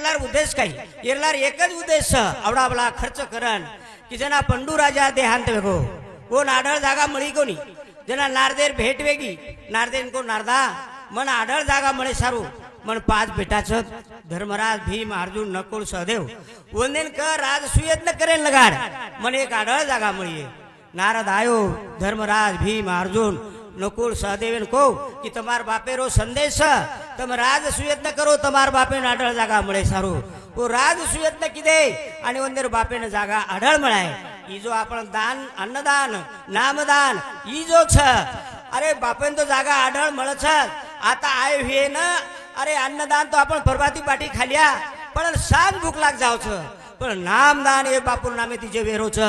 येरलार उद्देश काही येरलार एकच उद्देश आवडा आपला खर्च करण की जना पंडू राजा देहांत वेगो कोण आढळ जागा मळी कोणी जना नारदेर भेट वेगी नारदेन को नारदा मन आढळ जागा मळे सारू मन 5 बेटाचं धर्मराज भीम अर्जुन नकुल सहदेव वंदेन कर राज सुयत्न करेन लगाड मन एक आढळ जागा मळी नारद आयो धर्मराज भीम अर्जुन नकुल सहदेवन को कि तमार बापे रो संदेश तम राज सुयत्न करो तमार बापे आढळ जागा मळे सारू वो राज सुयत्न किदे आणि वंदेर बापेन जागा आढळ मळाय ई जो आपण दान अन्नदान नामदान ई जो छ अरे बापेन तो जागा आढळ मळ छ आता आय हुए ना अरे अन्नदान तो आपण परबाती पाठी खालिया पण सांग भूक लाग जाव छ पण नामदान ए बापूर नामे तिचे वेरो छ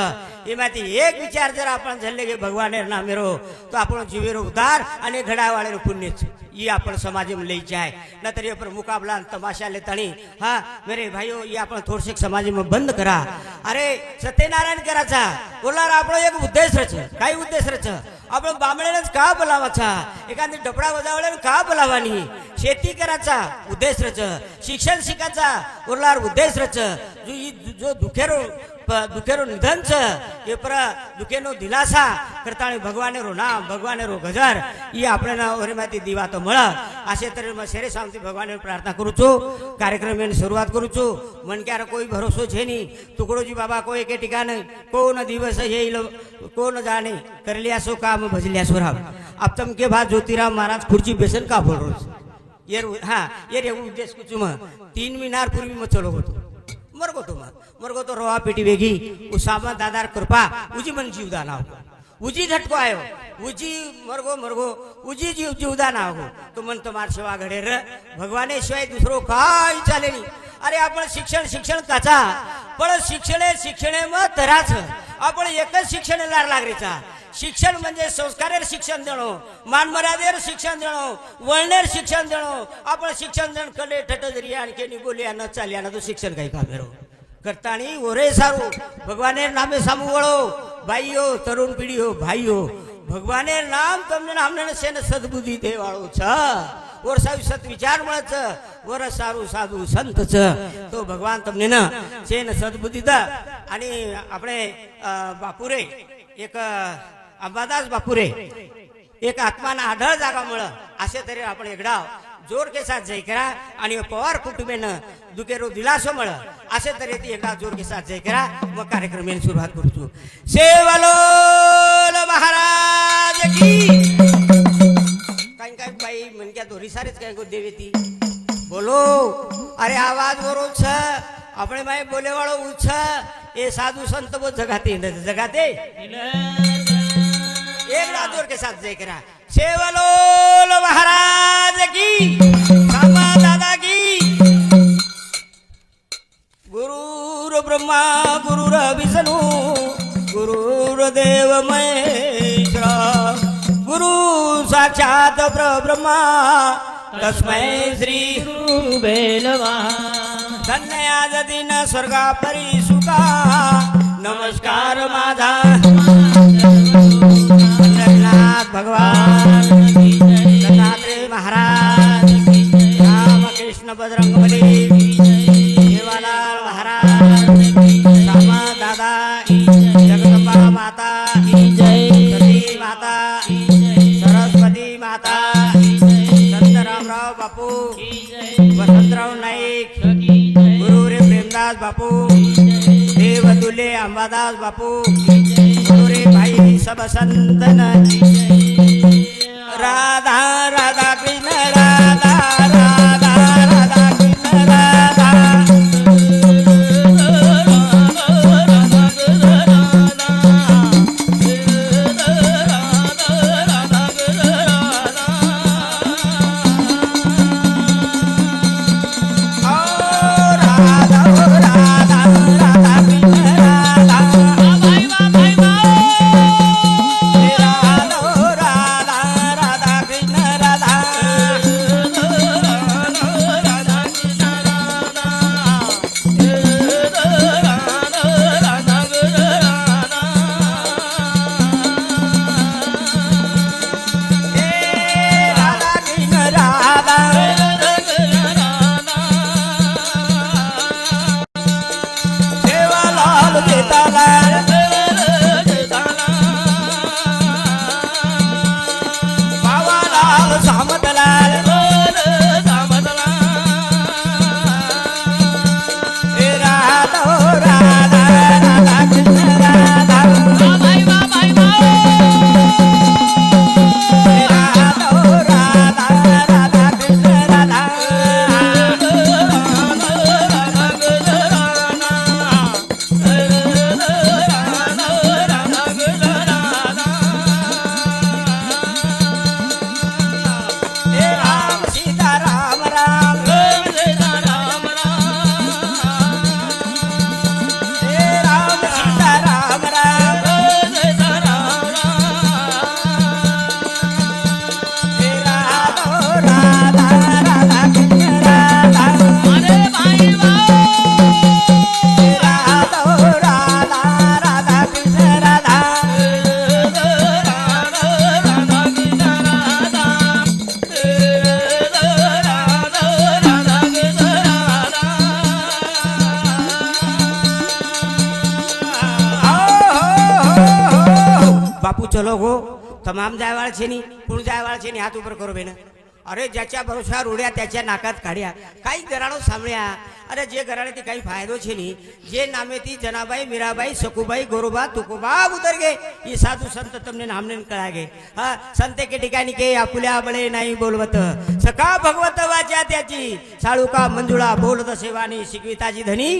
एमाती एक विचार जर आपण झल्ले गे भगवान नामेरो तो आपण जीवेरो उद्धार आणि घडावाळे पुण्य ये अपन समाज में ले जाए न तर ये पर मुकाबला तमाशा ले तणी हाँ मेरे भाइयों ये अपन थोड़ से समाज में बंद करा अरे सत्यनारायण कराचा बोलणार आपण एक उद्देश रच काय उद्देश रच आपण बामणेच का बोलावाचा एखादी डपडा वजावळे का बोलावानी शेती कराचा उद्देश रच शिक्षण शिकाचा बोलणार उद्देश रच जो दुखेरो निधन छ ये पर दुखेनो दिलासा करताणी भगवानेरो नाम भगवानेरो गजर ये आपल्याला ओरेमाती दिवा तो मळ असे तरी मग शेरे सांगती भगवाने प्रार्थना करू छो कार्यक्रम में शुरुआत करू छो मन क्यार कोई भरोसो छे नी टुकड़ोजी बाबा को एके ठिकाणे कोण दिवस येईल कोण जाणे करलिया सो काम भजलिया सो राव अब तुम के बाद ज्योतिराम महाराज खुर्ची बेसन का बोल रोज ये हाँ ये उद्देश कुछ म 3 मीनार पूर्वी में चलो होतो मरगो तो रोवा पेटी वेगी उसामा दादार कृपा उजी मन जीवदान आओ उजी झटको आयो उजी मरगो उजी जीवदान आओ तो मन तुम्हार सेवा घडे र भगवाने शिवाय दुसरो काय चाले नी अरे आपण शिक्षण काचा पण शिक्षणे मग तराच आपण एकच शिक्षण लार लागरेचा शिक्षण म्हणजे संस्कारेर शिक्षण देणो मान मर्यादेर शिक्षण देणो वळणेर शिक्षण देणो आपण शिक्षण देण कले ठट जरी आणखी निगोलिया न चालिया न तो शिक्षण काही का भेरो करताणी ओरे सारू भगवानेर नामे सामू वळो भाईयो तरुण पीढ़ी हो भाईयो भगवानेर नाम तमने हमने सेन सद्बुद्धी दे वाळो छ और सावी सत विचार मळच वर सारू साधू संत छ तो भगवान तमने न सेन सद्बुद्धी द आणि आपले बापुरे एक अंबादास बापुरे एक आत्माना आढळ जागा मळ असे तरी आपण एकदा जोर के साथ जय करा आणि पवार कुटुंबेनं दुखेरो दिलासो मळ असे तरी ती एकदा जोर के साथ जय करा मग कार्यक्रमाने सुरुवात करू सेवालोल महाराज की काय बाई मनक्या दोरी सारेच काय गो देवेती बोलो अरे आवाज वरो छ આપણે ભાઈ બોલે વાળો ઉછ એ સાધુ સંત બો જગાતે एक राजोर के साथ जय करा सेवालोल महाराज की सामा दादा की गुरुर ब्रह्मा गुरुर विष्णु गुरुर देव महेश्वरा गुरु साक्षात ब्रह्मा तस्मै श्री गुरुवे नमः धन्य आज दिन स्वर्गा परी सुखा नमस्कार माझा भगवान दत्तात्रेय महाराज राम कृष्ण बजरंगबली देवालाल महाराज श्यामा दादा जगदंबा माता सती माता सरस्वती माता संत रामराव बापू वसंतराव नाईक गुरुरे प्रेमदास बापू देवतुल्य अंबादास बापू गुरुरे भाई सब संतन राधा राधा कृष्ण राधा राधा राधा कृष्ण राधा कृष्ण चलो गो तमाम जायवाळ छे नी कोण जायवाळ छे नी हात ऊपर करो बेन अरे ज्याच्या भरोसा रोड्या त्याच्या नाकात काढ्या काही घराणो सामळ्या अरे जे घराणे ते काही फायदो छे नी जे नामे ती जनाबाई मीराबाई सकुबाई गोरोबा तुकोबा उतर गे ये साधू संत तमने नामने कळा गे हा संते के ठिकाणी के आपुल्या बळे नाही बोलवत सका भगवत वाचा त्याची साळुका मंजुळा बोलत सेवानी शिकविताजी धनी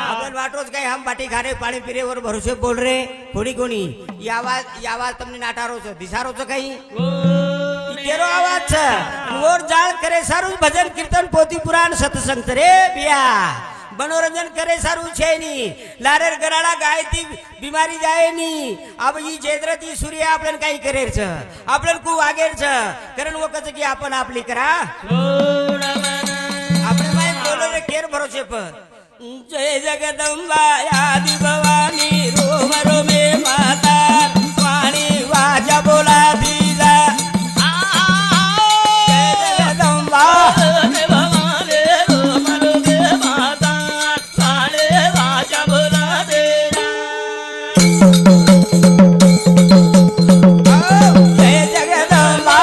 अगल वाटोच काय हम बाटी खारे पाणी पिरे वर भरोसे बोल रे कोणी कोणी यावाज तमने नाटारो छो दिसारो छो काही केरो आवाज छ मोर जाळ करे सारू भजन कीर्तन पोथी पुराण सत्संग रे बिया मनोरंजन करे सारू छे नी लारेर गराळा गायती बीमारी जाय नी अब ही जेद्रती सूर्य आपण काही करेर छ आपण कु वागेर छ कारण वकच की आपण आपली करा आपण माय बोलो रे केर भरोसे पर जय जगदंबा आदि भवानी रोम रोमे माता वाणी वाजा बोला दीजा जय जगदंबा भवानी रोम रोमे माता वाणी वाजा बोला दीजा जय जगदंबा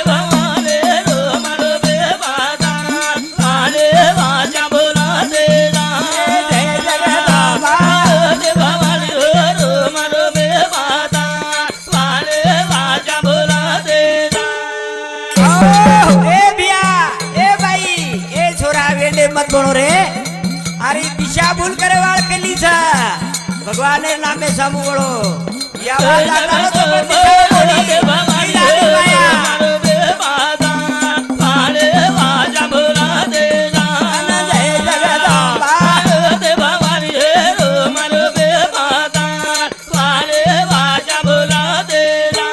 भवानी रोम रोमे माता वाणी वाजा बोला दीजा मत बोलो रे अरे दिशा भूल करे वाल के लीजा भगवान ने नामे सामू बोलो या वाला तो दिशा बोली के भगवान ने माया रे बादा पाले वाजा बोला दे ना जय जगदंबा दे भवानी रो मन बे बादा पाले वाजा बोला दे ना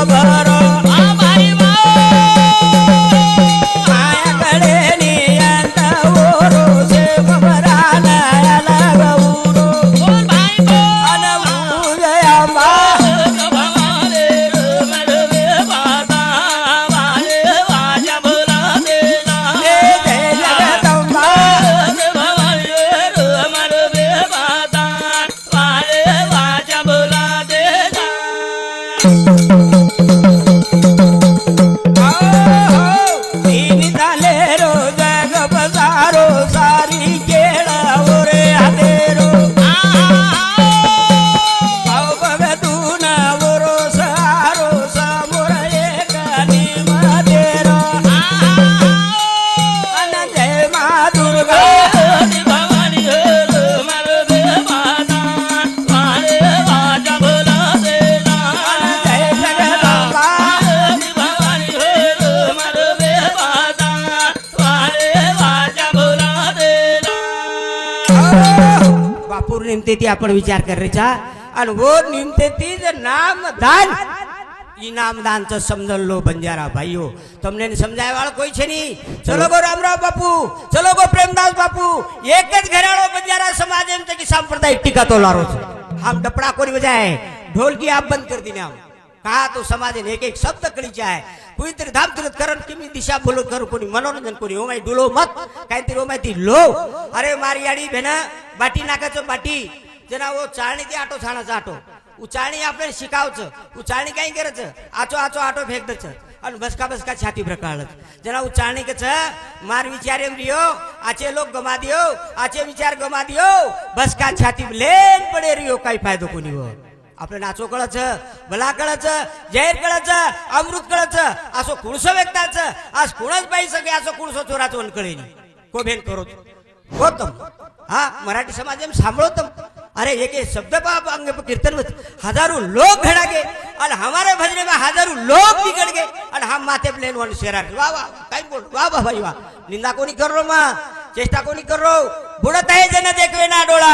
भरो हमारी माया कडे नियंत ओरो से ममराना लगौरो बोल भाई बोल जया मा भवाले मरवे बाता वाले वाजा बोला देना जय जगदंबा भवाले मरवे बाता वाले वाजा बोला देना सारी केळा ओरे हातेरो भगतून ओरो सारो समोर एकानी मातेरो अन जय मा दुर्गा भवानी मरवे माता वाले वाजा बोला देना जय जगदंबा भवानी मरवे माता वाले वाजा बोला बापूर निमते ती आपण विचार करायचा आणि वो निमते ती नामदान इनामदानचं समजल लो बंजारा भाईओ तुमने समजाय वाला कोई छे नहीं चलो गो रामराव बापू चलो गो प्रेमदास बापू एकच घराळो बंजारा समाज में की सांप्रदायिक टीका तो लारो हम डपड़ा कोनी बजाए ढोल की आप बंद कर दीने हम कहा तो समाज ने एक एक शब्द कळी जाय कोई तरी धाम तुरत करण की मी दिशा बोलो करू कोणी मनोरंजन कोणी ओ माई डुलो मत काय तरी ओ माई ती लो अरे मारी याडी भेना बाटी नाकाचं बाटी जना वो चाळणी ती आटो छाणाचा आटो उचाळणी आपल्याला शिकावचं उचाळणी काय करायचं आचो आचो आटो फेकदच आणि बसका बसका छाती प्रकाळत जना उचाळणी कच मार विचारे रियो आचे लोक गमा दियो आचे विचार गमा दियो बसका छाती लेन पडे रियो काही फायदो कोणी हो आपलं नाचो कळच भला कळच जैर कळच अमृत कळच असो कुणसो व्यक्ताच आज कुणच बाई सगळे असो कुणसो चोराचो कळेनी कोभेन करो होतम हा मराठी समाज सांभळोतम अरे एक एक शब्द बाप अंग कीर्तन में हजारों लोग खड़ा गए और हमारे भजने में हजारों लोग बिगड़ गए और हम माथे प्लेन वन शेरा वाह वाह काय बोल वाह वाह भाई वाह निंदा कोणी कर रो मा चेष्टा कोणी कर रो बुडत आहे जन देखवे ना डोळा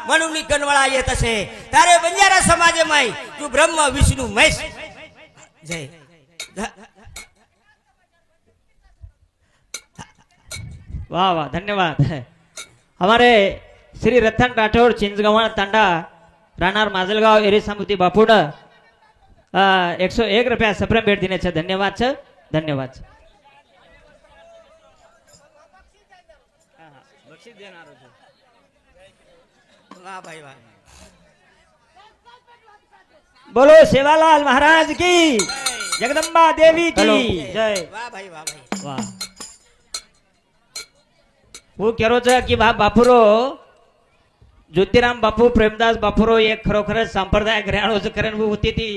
म्हणून मी कनवळा येत असे तारे बंजारा समाज माई तू ब्रह्म विष्णु महेश जय वाह वाह धन्यवाद। हमारे श्री रतन राठौर चिंचगवाण तांडा राहणार माजलगाव एरी सामुती बापूड 101 रुपया सप्रेम भेट देण्याचं धन्यवाद। धन्यवाद वाह भाई वाह बोलो सेवालाल महाराज की जगदम्बा देवी की जय वाह भाई वाह भाई વાહ હું કેરો છે કે બાપુરો જ્યોતિરામ બાપુ પ્રેમદાસ બાપુરો એક ખરોખર સંપ્રદાય ઘરાણો છે કરે હોતી હતી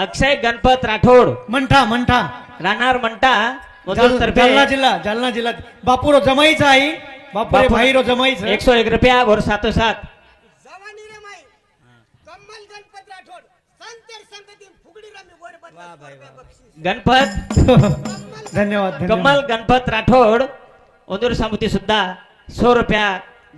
अक्षय गणपत राठोड मंठा मंठा राहणार म्हणता मजूर तर्फे जालना जिल्हा बापूरो जमाईचा आहे बापूरे बापू- भाईरो जमाईचा 101 रुपया और 707 जवानी रे माई कमल गणपत राठोड संतर संगती फुगडी रमी वर वाह भाई वाह गणपत धन्यवाद कमल गणपत राठोड ओंदूर सामुती सुद्धा 100 रुपया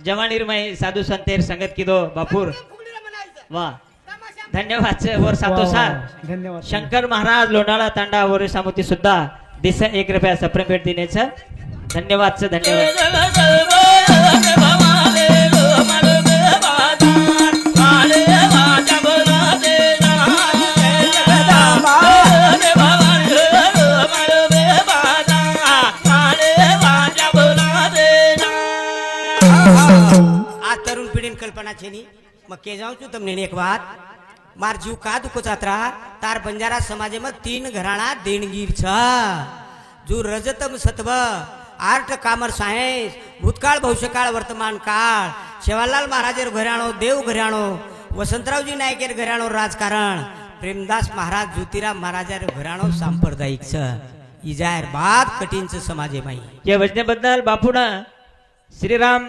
जवानीरमय साधू संतेर संगत किदो बापूर फुगडी म्हणायचं वाह तमाशा धन्यवाद वर 707 धन्यवाद शंकर महाराज लोणाळा तांडा वर सामुती सुद्धा दिस 1 रुपया सप्रेम भेट देण्याचं धन्यवाद આ તરુણ પીઢીની કલ્પના છે ની મગ કે જાઉં છું તમને એક વાત માર જીવ કા દુખો ચાતરા તાર બંજારા સમાજમાં 3 ઘરાણા દેણગીર છે જો રજતમ સત્વ આર્ટ કામર સાયન્સ ભૂતકાળ ભવિષ્યકાળ વર્તમાન કાળ સેવાલાલ મહારાજેર ઘરાણો દેવ ઘરાણો વસંતરાવજી નાયકેર ઘરાણો રાજકારણ પ્રેમદાસ મહારાજ જ્યોતિરામ મહારાજેર ઘરાણો सांप्रदायिक છે ઈ જાહેર બાદ કઠિન છે સમાજે માઈ या वचनेबद्दल बापूना श्रीराम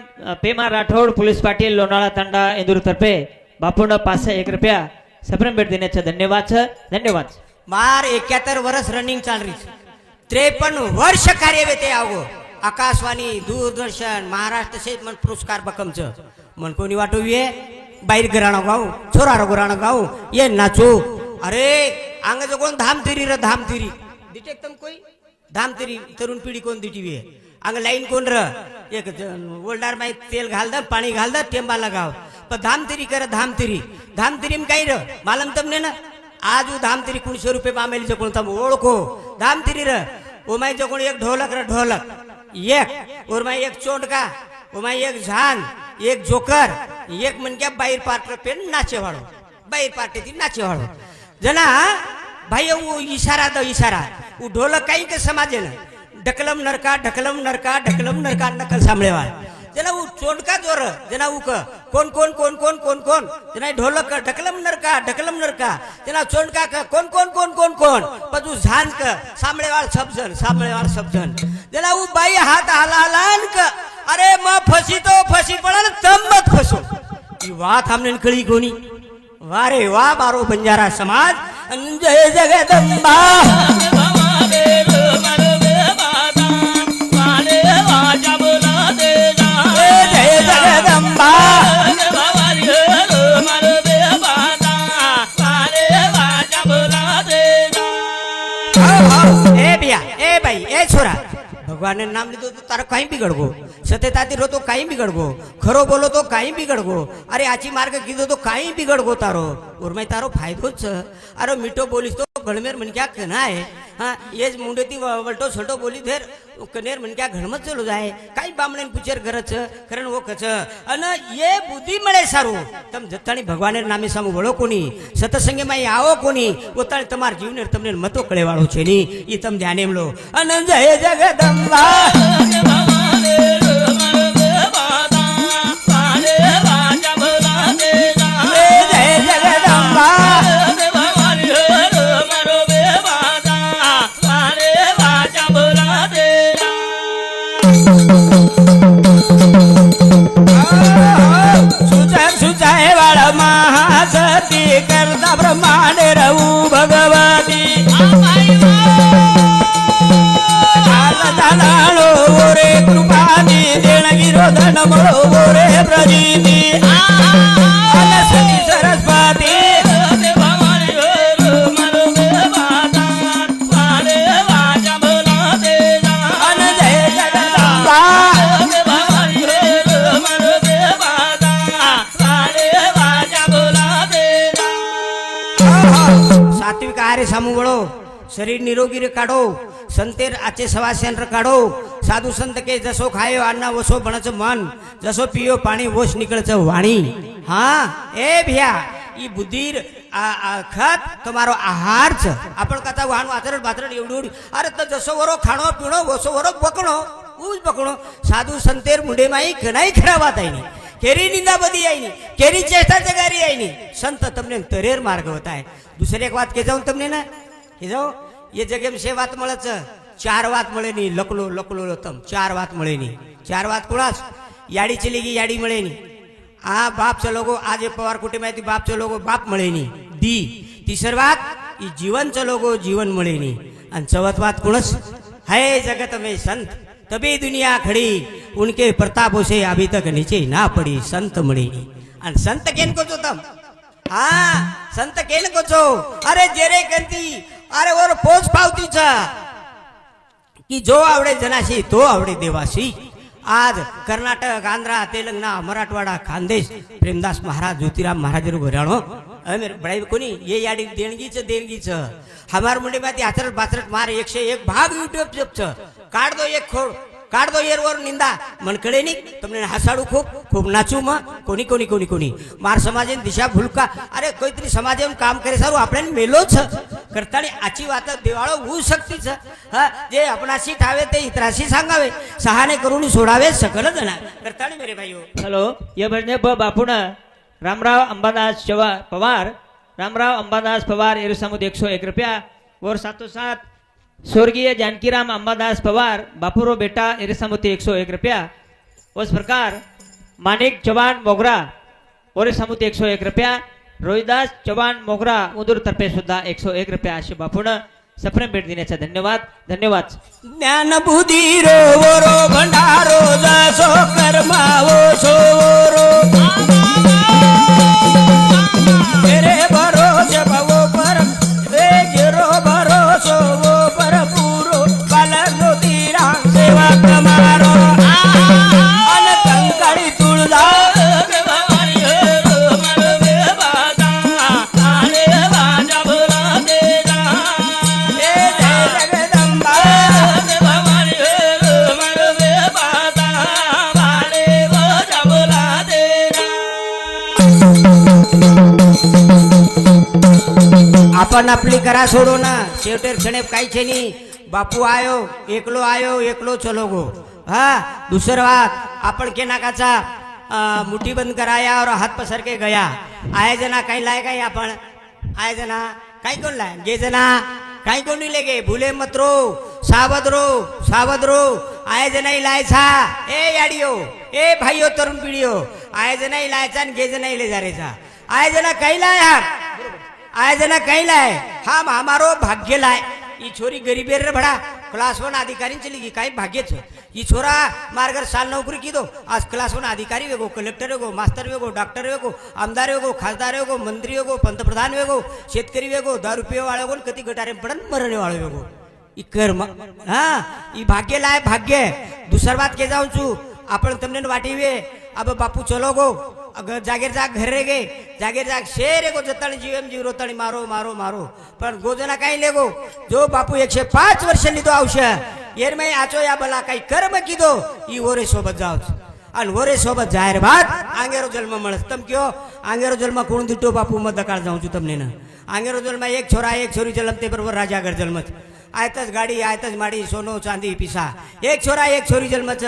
पेमा राठोड पोलीस पाटील लोणाळा तांडा इंदूर तर्फे बापूना 501 रुपया सप्रेम भेट देण्याचं धन्यवाद मार 71 वर्ष रनिंग चाल रही છે 53 वर्ष कार्य वेते आवो आकाशवाणी दूरदर्शन महाराष्ट्र से मन पुरस्कार बकम छ मन कोणी वाटो वे बाहेर घराणो गाव छोरारो घराणो गाव ये नाचो अरे आंग जो कोण धामतिरी र धामतिरी डिटेक्ट तम कोई धामतिरी तरुण पिढी कोण दिटी वे आंग लाईन कोण र एक ओल्डार माई तेल घाल द पाणी घाल द टेंबा लगाव पण धामतिरी कर धामतिरी धामतिरीम काय र मालम तमने ना आज धामतिरी 100 रुपये पामेली जो कोण तम ओळखो धामतिरी र ओमाई जो कोण एक ढोलक र ढोलक एक और माई एक चोंडका ओमाई एक झान एक जोकर एक मनक्या बाहेर पार्ट पेन नाचे वाळो बाहेर पार्टी ती नाचे वाळो जना भाई वो इशारा दो इशारा वो ढोलक काही के समाजे ना ढकलम नरका ढकलम नरका ढकलम नरका नकल सांभळेवाळ जना वो चोंडका जोर जना वो कोण कोण कोण कोण कोण कोण जना ढोलक ढकलम नरका जना चोंडका कोण कोण कोण कोण कोण पजू झान क सांभळेवाळ सबजन जना वो बाई हात हलालान क अरे म फसी पडन तम मत फसो ई वात हमने कळी कोणी वारे वा बारो बंजारा समाज जय जगदंबा जय जगदंबा ए बिया ए भाई ए छोरा भगवान ने नाम લીધું તો તારો કાઈ બિગડગો સત્યતાથી રો તો કાઈ બિગડગો ખરો બોલો તો કાઈ બિગડગો અરે આચી માર્ગ કીધો તો કાઈ બિગડગો તારો ઉરમે તારો ફાયદો જ છે અરે મીઠો બોલીસ તો ગણમેર મન ક્યાં કનાય હા એ જ મુંડેથી વલટો છોટો બોલી ધેર કનેર મન ક્યાં ઘણમત ચલો જાય કાઈ બામણે પૂછેર ઘર છે કરણ વો કચ અને એ બુદ્ધિ મળે સારું તમ જત્તાણી ભગવાનેર નામે સામુ વળો કોની સતસંગે માં આવો કોની પોતાને તમાર જીવને તમને મતો કળેવાળો છે ની ઈ તમ ધ્યાને લો અને જય જગદંબા सुचाय वाळ महासती करता ब्रह्मांड रहू भगवती झालो रे कृपानी देणगिरो धन मळो रे प्रजिती सती सरस्वती सात्विक आहारे सामू वळो शरीर निरोगी रे काढो संतेर आचे सवास्यान रे काढो साधू संत के जसो खायो अन्न वसो बनच मन जसो पियो पाणी वोश निकळच वाणी हाँ ए भैया ई बुद्धीर खत तुम्हारो आहार छ आपण कथा वाहन वाचरण बाचरण एवढी अरे तर जसो वरो खाणो पिणो वसो वरो बकणो ऊज बकणो साधू संतेर मुंडे माई कनाई खरा વાત આઈ केरी निंदा बदी आई नहीं केरी चेष्टा जगारी आई नहीं संत तमने तरेर मार्ग होता है दुसरी एक बात के जाऊं तमने ना हे जाओ ये जगे में से बात મળે चार बात મળે नहीं लकलो लकलो तम चार बात મળે नहीं चार बात कुणास याडी चली गई याडी મળે नहीं आ बाप चलोगो आज पवार कुटे माहिती बाप चलोगो बाप મળે नहीं दी तीसरी बात ये जीवन चलोगो जीवन મળે नहीं आणि चौथ बात कुणस है जगत में संत तभी दुनिया खड़ी उनके प्रतापों से अभी तक नीचे ना पड़ी संत मड़ी आणि संत केन को तम हाँ संत केन को अरे जेरे कंती अरे और पोच पावती छ की जो आवडे जनाशी तो आवडे देवाशी आज कर्नाटक आंध्रा तेलंगणा मराठवाडा खानदेश प्रेमदास महाराज ज्योतिराम महाराज घराणो अमेर बड़ाई कोनी ये याडी देणगी छ हमार मुंडे माती आचरत बाचरत मार 101 भाग यूट्यूब छ काढ दो एक खोड काढ दो येर वर निंदा मनकडे नी तुमने हसाडू खूप खूप नाचू म कोणी कोणी कोणी कोणी मार समाजे दिशा भूलका अरे कोईतरी समाजे काम करे सारू आपण मेलो छ करतानी आची वात देवाळो होऊ शकती छ हा जे आपणाशी ठावे ते इतराशी सांगावे सहाने करून सोडावे सकल जण करतानी मेरे भाईओ हॅलो या भजने बापून रामराव अंबादास पवार रामराव अंबादास पवार एरसामुद 101 रुपया और साथ स्वर्गीय जानकीराम अंबादास पवार बापूरो बेटा एरसामुती 101 रुपया उस प्रकार मानिक चौहान मोगरा ओरेसामुती 101 रुपया रोहिदास चौहान मोगरा उदूर तर्फे सुद्धा 101 रुपया असे बापून सप्रेम भेट देण्याचा धन्यवाद ज्ञान बुद्धी रो भंडारो जसो कर्मावो सोरो तेरे भरोसे भवो पर जेरो भरोसो वो पर पूरो बालनो तीरा सेवा कमारो अन कंकड़ी तुळजा आपण आपली करा सोडो ना शेवटेर क्षणे काही छे नी बापू आयो एकलो चलो गो हाँ दूसर बात आपण के नाकाचा मुट्ठी बंद कराया और हाथ पसर के गया आए जना काही लाए काही आपण आए जना काही कोण लाए गे जना काही कोण नहीं लेगे भूले मत रो सावध रो आए जना ही लाए छा ए याडियो ए भाइयों तरुण पीढ़ियो आए जना ही लाए छा गे जना ही ले जा रे छा आए जना काही लाए यार आए जना कहीं लाए हम हमारो भाग्य लाए ये छोरी गरीबेर रे भड़ा क्लास 1 अधिकारी चली गई काही भाग्य छ ये छोरा मारगर साल नौकरी की दो आज क्लास 1 अधिकारी वेगो कलेक्टर वेगो मास्टर वेगो डॉक्टर वेगो आमदार वेगो खासदार वेगो मंत्री वेगो पंतप्रधान वेगो शेतकरी वेगो दारू पियो वाले वेगो कती गटारे पडन मरणे वाले वेगो ई कर्म हाँ ई भाग्य लाए भाग्य दूसर बात के जाऊं छु आपण तमने वाटीवे अब बापू चलो गो अगर जागेर जाग घर रे गे जागेर जाग शेर एगो जताणी जीवम जीव रोताणी मारो पण गोजना काही लेगो जो बापू 105 वर्ष लिदो आवश्य येर में आचो या बला काही कर्म कीदो ई ओरे सोबत जाओ आणि ओरे सोबत जाहेर बात आंगेरो जन्म मळस तम क्यो आंगेरो जन्म कोण दिटो बापू मत दकाळ जाऊं छु तमने ना आंगेरो जन्म एक छोरा एक छोरी जन्मते बरोबर राजागर जन्मत आयतच गाडी आयतच माडी सोनो चांदी पिसा एक छोरा एक छोरी जन्मच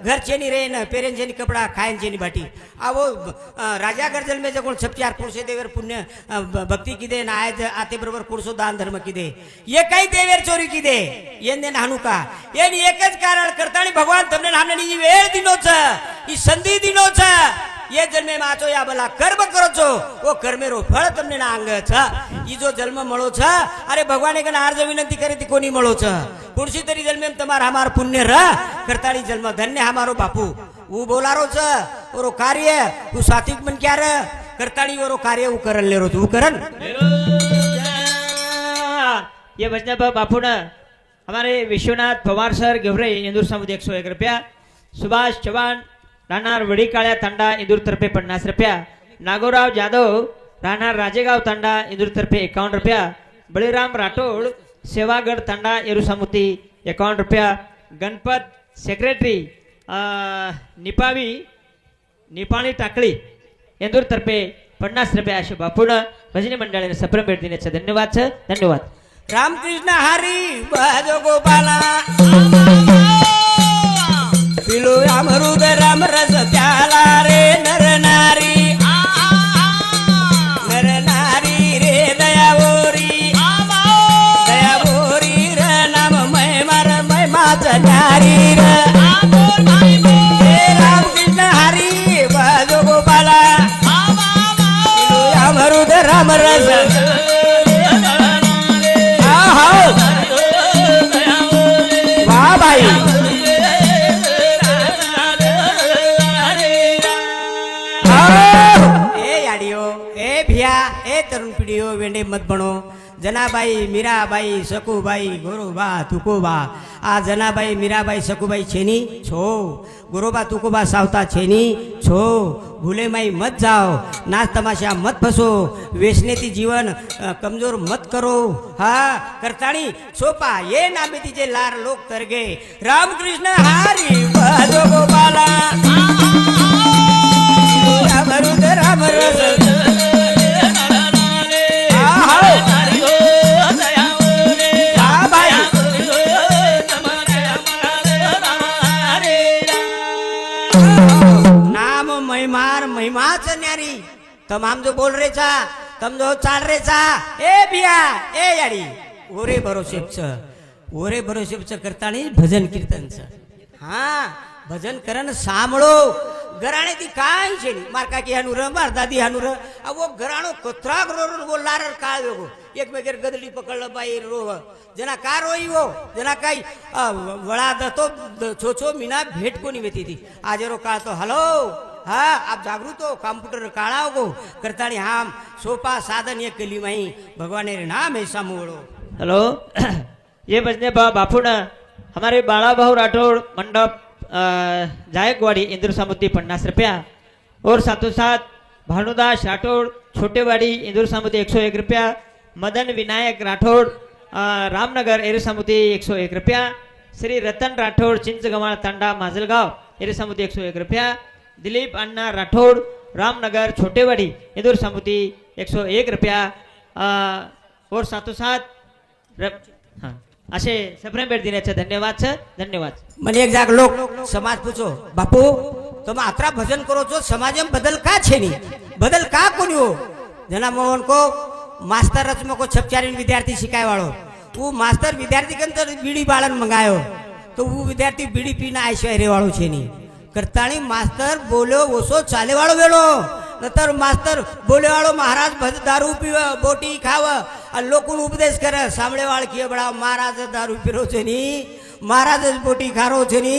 घर चेनी रेन पेरेन चेनी कपड़ा खायन चेनी बाटी आवो राजा घर जन्मे जकोण छप्यार पुरुषे देवर पुण्य भक्ती किदे ना आते बरोबर पुरुषो दान धर्म किदे ये काही देवेर चोरी किदे येने नाहनु का येन एकच कारण करताणी भगवान तमने हमने नी वेळ दिनो छ ई संधी दिनो छ ये जन्मे में आचो या बला कर्म करो छो वो कर्मेरो फळ तमने ना अंग छ ई जो जन्म मळो छ अरे भगवाने कन आर्ज विनंती करे ती कोणी मळो छ कुणसी तरी जन्मे में तमार हमार पुण्य र करताणी जन्म धन्य हमारो बापू वो बोलारो छ ओरो कार्य वो सात्विक मन क्या र करताणी ओरो कार्य वो करन लेरो तू करन ये भजन बापू न हमारे विश्वनाथ पवार सर गेवरे इंदूर समुद 101 रुपया सुभाष चौहान राहणार वडीकाळ्या तांडा इंदूर तर्फे 50 रुपया नागोराव जाधव राहणार राजेगाव तांडा इंदूर तर्फे 51 रुपया बळीराम राठोड सेवागड तांडा एरुसामुती 51 रुपया. गणपत सेक्रेटरी निपावी निपाणी टाकळी इंदूर तर्फे 50 रुपया असे बापून भजनी मंडळाने सप्रेम भेट देण्याचा धन्यवाद धन्यवाद. रामकृष्ण हरी भजो गोपाला पिलो अमृत राम रस प्याला रे नर नारी रे दयावोरी र नाम महिमार महिमाच न्यारी र हे रामकृष्ण हरी भजो गोपाला पिलो अमृत राम रस वाह भाई ए याडियो ए भिया ए तरुण पिढीओ वेंडे मत बनो. जनाबाई मीराबाई सकूबाई गोरोबा तुकोबा आ जनाबाई मीराबाई सकूबाई छेनी छो गोरोबा तुकोबा सावता छेनी छो. भूले माई मत जाओ, नाच तमाशा मत फसो, वेसनेती जीवन कमजोर मत करो. हा करताणी सोपा ये नामे तिचे लार लोक तरगे. रामकृष्ण हरी भजो गोपाला रामरुद राम रस नाम महिमार महिमाच न्यारी. तम आम जो बोल रे चा तम जो चाल रे चा ए बिया ए याडी ओरे भरोशेपच करतानी भजन कीर्तनच. हा भजन करन सामळो घराणे ती काय छे मारका की हानुर मार दादी हानुर वो घराणो कोत्रा गरोर वो लारर काळ वेगो एकमेकर गदली पकडलं बाई रो जना का रोई वो जना काही वळा दतो छो मीना भेट कोणी वेती थी आजेरो काळ तो हलो. हा आप जागृत हो कॉम्प्युटर काळाव गो करतानी हाम सोपा साधन एक केली माही भगवान रे नाम ऐसा मोळो. हेलो ये बजने बापून हमारे बाला भाऊ राठौड़ मंडप जायकवाड़ी इंदूर सामुद्दी 50 रुपया. और साथों साथ भानुदास राठौड़ छोटेवाड़ी इंदूर सामुद्दी 101 रुपया. मदन विनायक राठौड़ रामनगर एरू सामुद्दी 101 रुपया. श्री रतन राठौड़ चिंचगवाड़ तांडा माजलगांव एरू सामुद्दी 101 रुपया. दिलीप अण्णा राठौड़ रामनगर छोटेवाड़ी इंदूर सामुद्दी 101 रुपया. और साथों साथ हाँ असे सप्रेम भेट देण्याचा धन्यवाद. મને એક જાગ લોક સમાજ પૂછો બાપુ તમે આતરા ભજન કરો છો સમાજમાં બદલ કા છે ની બદલ કા કોની હો. जना मोहन को मास्तर रचमो को छपचारी विद्यार्थी सिखाय वाळो वो मास्तर विद्यार्थी कंतर बीड़ी बाळन मंगायो तो वो विद्यार्थी बीड़ी पीना आशय रे वाळो छे नी. करताणी मास्तर बोल्यो ओसो चाले वाळो वेळो नतर मास्तर बोले वाळो महाराज भज दारू पीव बोटी खाव आणि लोकून उपदेश करे सामळे वाळ किए बडा महाराज दारू पीरो छे नी महाराज बोटी खारो छे नी.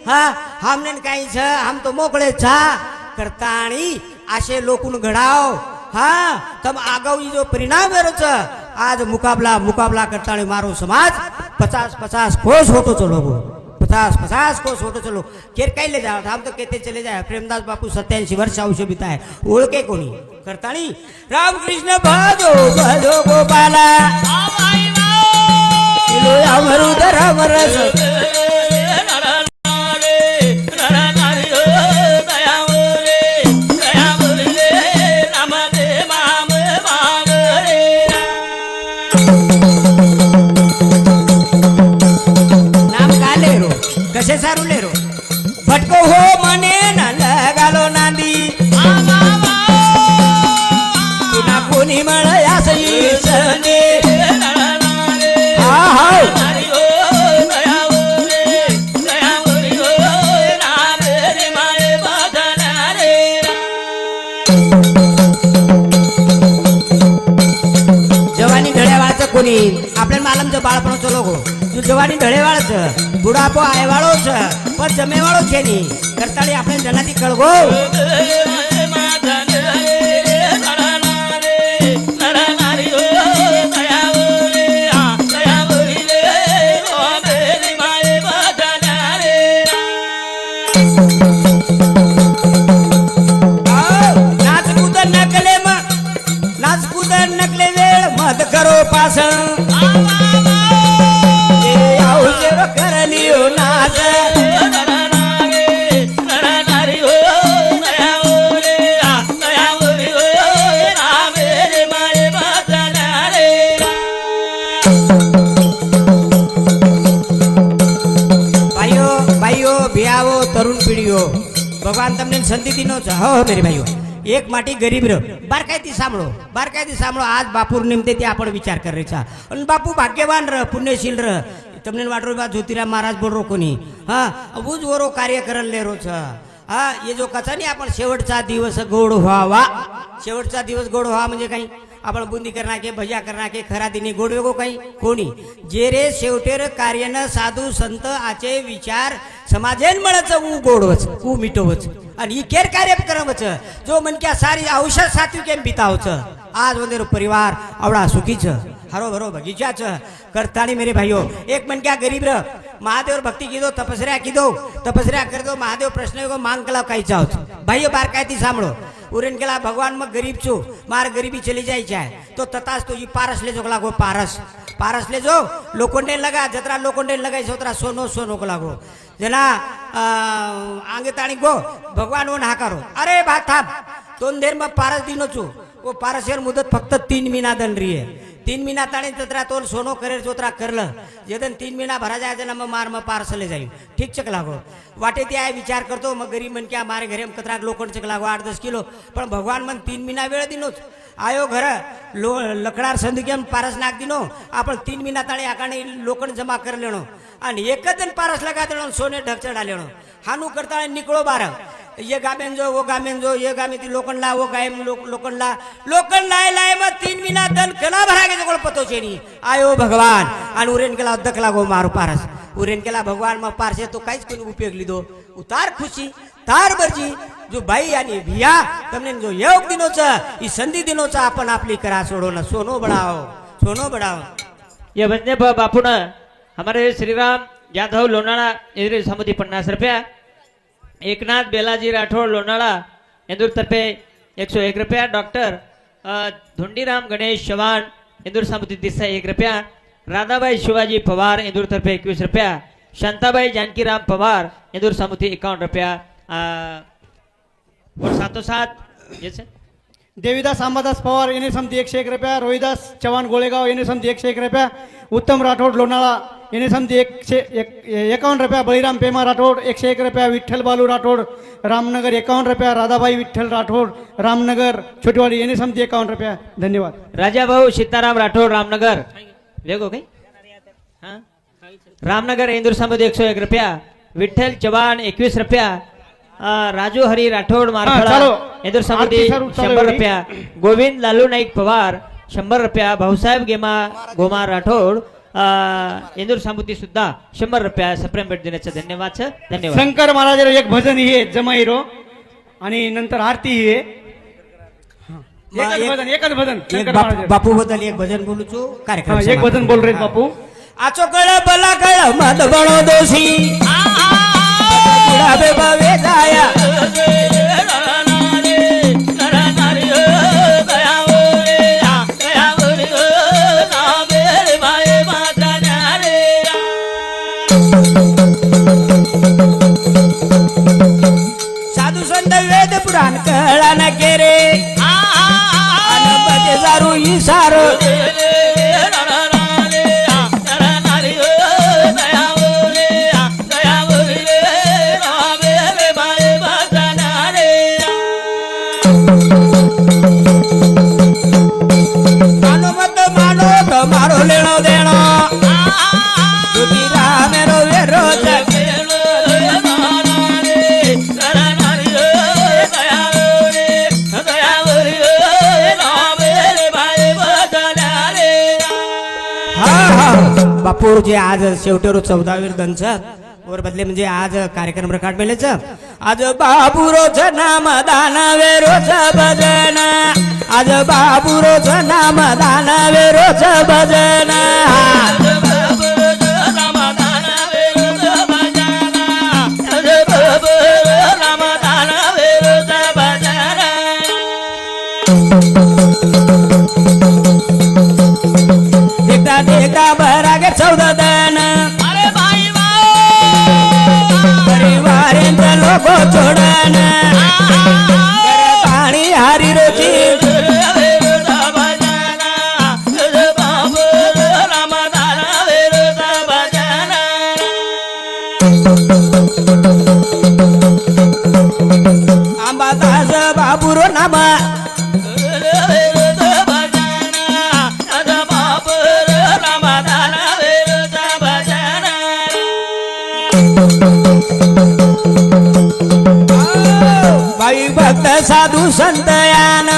हा हमने काही छ हम तो मोकळे छा. करताणी आशे लोकून घडाव. हा तम आगाऊ जो परिणाम वेरो छ आज मुकाबला करताणी मारो समाज 50 कोस होतो चलो 50 कोस होतो चलो. केर काय ले जाओ हम तो कहते चले जाए. प्रेमदास बापू 87 वर्ष आयुष्य बिताए ओळखे कोणी. करताणी रामकृष्ण भजो गोपाला पिलो अमृत राम रस कसे सारू लेरो भटको हो मने न लगालो नांदी पुन्हा कोणी मळया सई सने. जवानी ढळ्यावाळचं कोणी आपल्या मालमचं बाळपणाचं लोगो जवानी ढळेवाळच बुढापो आयवाळोच पण जमेवाळो छे नी. करताळी આપણે જનાથી કળગો नाच कूद नकले वेळ मत करो पास पारस ए औशेर करलियो नाच भाइयों भाइयों बियावो तरुण पीढ़ीओ भगवान તમને સંધિ દીનો છે હો મેરી ભાઈઓ એક માટી ગરીબ રહ્યો બારકાઈથી સાંભળો આજ બાપુ નિમિત્તે ત્યાં આપણે વિચાર કરી છે અને બાપુ ભાગ્યવાન રહ પુણ્યશીલ રહ તમને વાટરો બા જ્યોતિરામ મહારાજ બોલ रोको नहीं हाँ वो जो वरो कार्य करन ले रो छ हाँ ये जो कथा नहीं आपण शेवटचा दिवस गोड व्हावा शेवटचा दिवस गोड व्हावा म्हणजे काही आपण बुंदी करना के भजा करना के खरा दिनी गोड वेगो काही कोणी जे रे शेवटेर कार्यनं साधू संत आचे विचार समाजेन મળच ऊ गोडवच ऊ मिटवच आणि ई केर कार्य करवच जो मन क्या सारी औषध साथी केम बितावच आज वंदेरो परिवार आवडा सुखी छ हरो भरो बगीचा छ करतानी मेरे भाइयों एक मन क्या गरीब रह महादेव भक्ति कीधो तपस्या कर दो महादेव प्रश्न को मांग कला काही चाहो भाइयों बार कायती सांभळो उरेन केला भगवान में गरीब छू मार गरीबी चली जाई चाहे तो ततास तो ये पारस ले जो लागो पारस ले जो लोखंडे लगा जतरा लोखंडे लगाई सोतरा सोनो सोनो को लागो जना आंगे ताणी गो भगवान वो नाकारो अरे बात थांब 2 देर में पारस दिनो छू वो पारसेर मुदत फक्त 3 महीना दन रही है 3 महीना ताणी ततरा तो सोनो करे चोतरा करलं जेदन 3 महीना भरा जाए जना मग मार में पार्सल जाई ठीक चक लागो वाटे त्या विचार करतो मग गरीब मन क्या मारे घरे कतराक लोखंड चक लागो 8-10 किलो पण भगवान मन 3 महीना वेळ दिनोच आयो घर लकडार संध केम पारस नाक दिनो आपण 3 महीना ताणी आकाने लोखंड जमा कर लेणो आणि एकच दिन पारस लगा देणो सोने ढग चढा लेणो हानू करता निकळो बार ये गामेन जो वो गामेन जो ये गामे ती लोखंडला वो गायम लोखंडला लोखंड लाय मग 3 महीना दन कला भरा गे जगळ पतो छेनी आयो भगवान आणि उरेन केला दक लागो मारो पारस उरेन केला भगवान मग पारसे तो काहीच कोणी उपयोग લીધો उतार खुशी तार बरजी जो भाई आणि भिया તમને जो योग दिनो छ ई संधि दिनो छ आपण आपली करा सोडो ना सोनो बढ़ाओ ये बंदे बापून हमारे श्रीराम यादव लोनाळा इंद्र समिति 50 रुपया एकनाथ बेलाजी राठौड़ लोनाळा इंदूर तर्फे 101 रुपया डॉक्टर धुंडीराम गणेश चव्हाण इंदूर समिति दिशा 1 रुपया राधाबाई शिवाजी पवार इंदूर तर्फे 21 रुपया शांताबाई जानकीराम पवार इंदूर समिति 51 रुपया और साथों साथ जैसे देवीदास अंबादास पवार येणे समिती 101 रुपया रोहिदास चव्हाण गोळेगाव येणे समिती 101 रुपया उत्तम राठोड लोणाळा येणे समिती 151 रुपया बळीराम पेमा राठोड 101 रुपया विठ्ठल बालू राठोड रामनगर 51 रुपया राधाबाई विठ्ठल राठोड रामनगर छोटीवाडी येणे समिती 51 रुपया धन्यवाद राजाभाऊ सीताराम राठोड रामनगर वेगो काही हाँ रामनगर इंदूर समिति 101 रुपया विठ्ठल चव्हाण 21 रुपया राजू हरी राठोड मारखळा इंदूर समिति 100 रुपया गोविंद लालू नाईक पवार 100 रुपया भाऊसाहेब गोमा राठोड इंदूर समिति सुद्धा 100 रुपया सप्रेम भेट देण्याचा धन्यवाद शंकर महाराज एक भजन ही आहे जमाईरो आणि नंतर आरती ही आहे एकच भजन शंकर महाराज बापू बद्दल एक भजन बोलू छू कार्यक्रम एक भजन बोल रे बापू आचो कळ बला कळ मत बळो दोषी बुढा बेबावे जाया साधू संत वेद पुराण कळा न केरे अनबते जारू इसार मारो लेनो देनो मेरो वेरो बापू जे आज शेवटेरो 14 दंच और बदले म्हणजे आज कार्यक्रम रेकॉर्ड मेलेच आज बाबूरोच नाम दानवेरोच भजन आज बाबूरोच नाम दानवेरोच भजन सौदन परिवारेंद्र लोक छोडन पाणी हरी रोची अंबादास बाबूरो नाम भाई भक्त साधू संत यान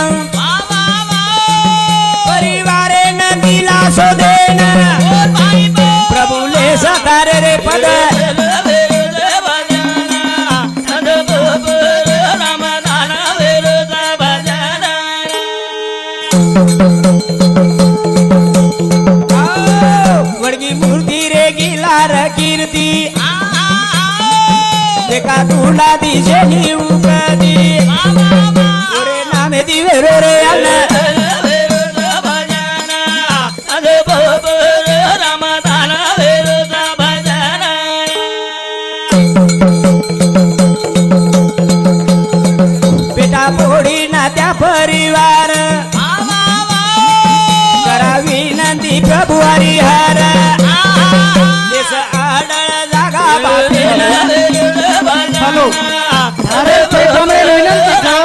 परिवारे नदीला शोधेन प्रभुले सकारे रे पद वडगी मूर्ती रे गिलार कीर्ती देखा तुला दिशे उकदी ओरे नामे दिवे रो रे अन्न बेटा पोडी ना त्या परिवार करावी नंदी प्रभू हरिहर देश आडळ जागा बापेन हॅलो अरे ते कमरेला विनंती